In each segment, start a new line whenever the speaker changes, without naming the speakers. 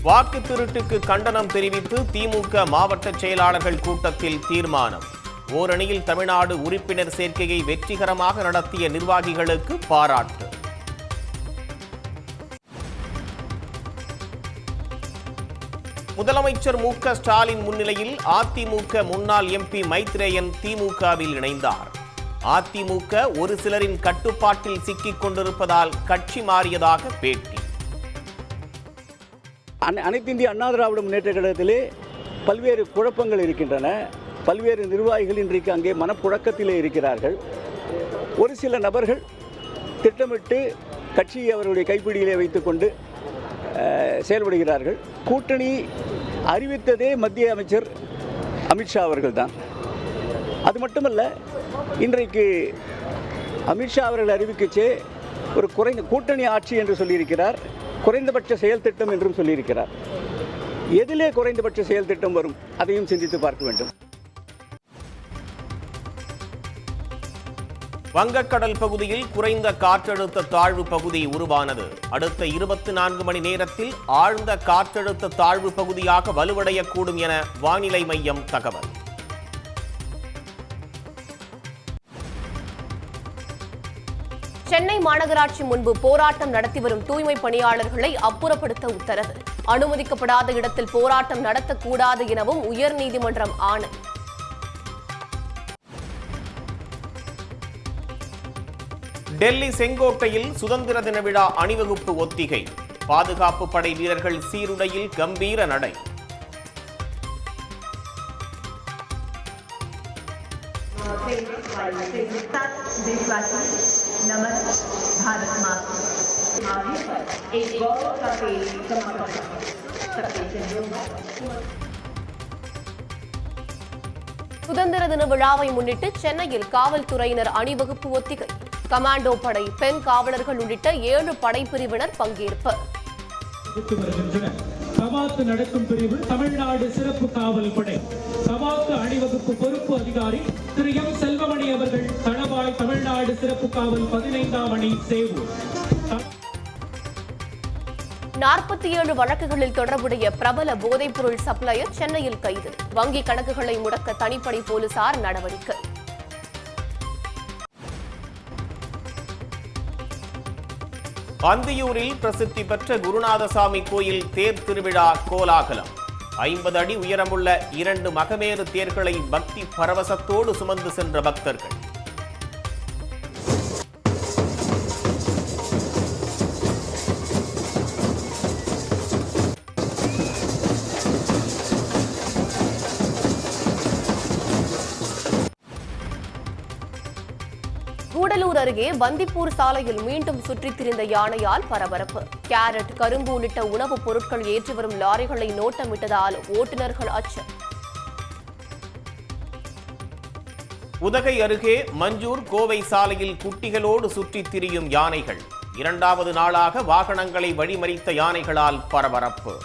வாக்கு திருட்டுக்கு கண்டனம் தெரிவித்து திமுக மாவட்ட செயலாளர்கள் கூட்டத்தில் தீர்மானம். ஓரணியில் தமிழ்நாடு உறுப்பினர் சேர்க்கையை வெற்றிகரமாக நடத்திய நிர்வாகிகளுக்கு பாராட்டு. முதலமைச்சர் மு.க. ஸ்டாலின் முன்னிலையில் அதிமுக முன்னாள் எம்பி மைத்ரேயன் திமுகவில் இணைந்தார். அதிமுக ஒரு சிலரின் கட்டுப்பாட்டில் சிக்கிக் கொண்டிருப்பதால் கட்சி மாறியதாக பேட்டி.
அனைத்து இந்திய அண்ணா திராவிட முன்னேற்ற கழகத்திலே பல்வேறு குழப்பங்கள் இருக்கின்றன. பல்வேறு நிர்வாகிகள் இன்றைக்கு அங்கே மனப்புழக்கத்திலே இருக்கிறார்கள். ஒரு சில நபர்கள் திட்டமிட்டு கட்சியை அவருடைய கைப்பிடியிலே வைத்துக்கொண்டு செயல்படுகிறார்கள். கூட்டணி அறிவித்ததே மத்திய அமைச்சர் அமித்ஷா அவர்கள்தான். அது மட்டுமல்ல, இன்றைக்கு அமித்ஷா அவர்கள் அறிவிக்கச்சே ஒரு குறைந்த கூட்டணி ஆட்சி என்று சொல்லியிருக்கிறார். குறைந்தபட்ச செயல் திட்டம் என்றும் சொல்லியிருக்கிறார். எதிலே குறைந்தபட்ச செயல் திட்டம் வரும், அதையும் சிந்தித்து பார்க்க வேண்டும்.
வங்கக்கடல் பகுதியில் குறைந்த காற்றழுத்த தாழ்வு பகுதி உருவானது. அடுத்த 24 மணி நேரத்தில் ஆழ்ந்த காற்றழுத்த தாழ்வு பகுதியாக வலுவடையக்கூடும் என வானிலை மையம் தகவல்.
சென்னை மாநகராட்சி முன்பு போராட்டம் நடத்தி வரும் தூய்மை பணியாளர்களை அப்புறப்படுத்த உத்தரவு. அனுமதிக்கப்படாத இடத்தில் போராட்டம் நடத்தக்கூடாது எனவும் உயர்நீதிமன்றம் ஆணை.
டெல்லி செங்கோட்டையில் சுதந்திர தின விழா அணிவகுப்பு ஒத்திகை. பாதுகாப்பு படை வீரர்கள் சீருடையில் கம்பீர நடை.
சுதந்திர தின விழாவை முன்னிட்டு சென்னையில் காவல்துறையினர் அணிவகுப்பு ஒத்திகை. கமாண்டோ படை, பெண் காவலர்கள் உள்ளிட்ட 7 படைப்பிரிவினர் பங்கேற்பு.
சவாத்து நடத்தும் பிரிவு தமிழ்நாடு சிறப்பு காவல் படை சவாத்து அணிவகுப்பு பொறுப்பு அதிகாரி திரு எம் செல்வமணி அவர்கள் தளவாய் தமிழ்நாடு சிறப்பு காவல் 15ஆம் அணி சேவூர்.
47 வழக்குகளில் தொடர்புடைய பிரபல போதைப்பொருள் சப்ளையர் சென்னையில் கைது. வங்கி கணக்குகளை முடக்க தனிப்படை போலீசார் நடவடிக்கை.
அந்தியூரில் பிரசித்தி பெற்ற குருநாதசாமி கோயில் தேர் திருவிழா கோலாகலம். 50 அடி உயரமுள்ள 2 மகமேறு தேர்களை பக்தி பரவசத்தோடு சுமந்து சென்ற பக்தர்கள்.
கூடலூர் அருகே பந்திப்பூர் சாலையில் மீண்டும் சுற்றித் திரிந்த யானையால் பரபரப்பு. கேரட், கரும்பு உள்ளிட்ட உணவுப் பொருட்கள் ஏற்றி வரும் லாரிகளை நோட்டமிட்டதால் ஓட்டுநர்கள் அச்சம்.
உதகை அருகே மஞ்சூர் கோவை சாலையில் குட்டிகளோடு சுற்றித் திரியும் யானைகள். 2வது நாளாக வாகனங்களை வழிமறித்த யானைகளால் பரபரப்பு.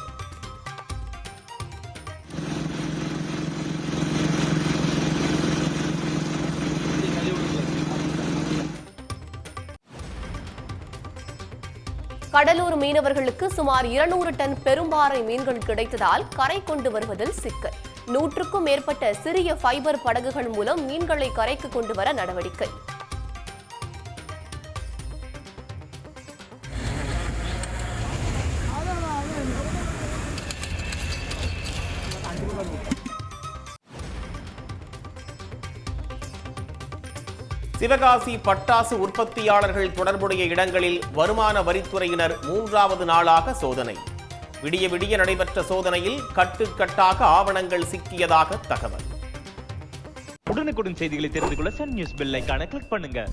கடலூர் மீனவர்களுக்கு சுமார் 200 டன் பெரும்பாறை மீன்கள் கிடைத்ததால் கரை கொண்டு வருவதில் சிக்கல். 100க்கும் மேற்பட்ட சிறிய ஃபைபர் படகுகள் மூலம் மீன்களை கரைக்கு கொண்டு வர நடவடிக்கை.
சிவகாசி பட்டாசு உற்பத்தியாளர்கள் தொடர்புடைய இடங்களில் வருமான வரித்துறையினர் 3வது நாளாக சோதனை. விடிய விடிய நடைபெற்ற சோதனையில் கட்டுக்கட்டாக ஆவணங்கள் சிக்கியதாக தகவல்.
உடனுக்குடன் செய்திகளை தெரிந்து கொள்ள சன் நியூஸ் பெல் ஐகானை கிளிக் பண்ணுங்க.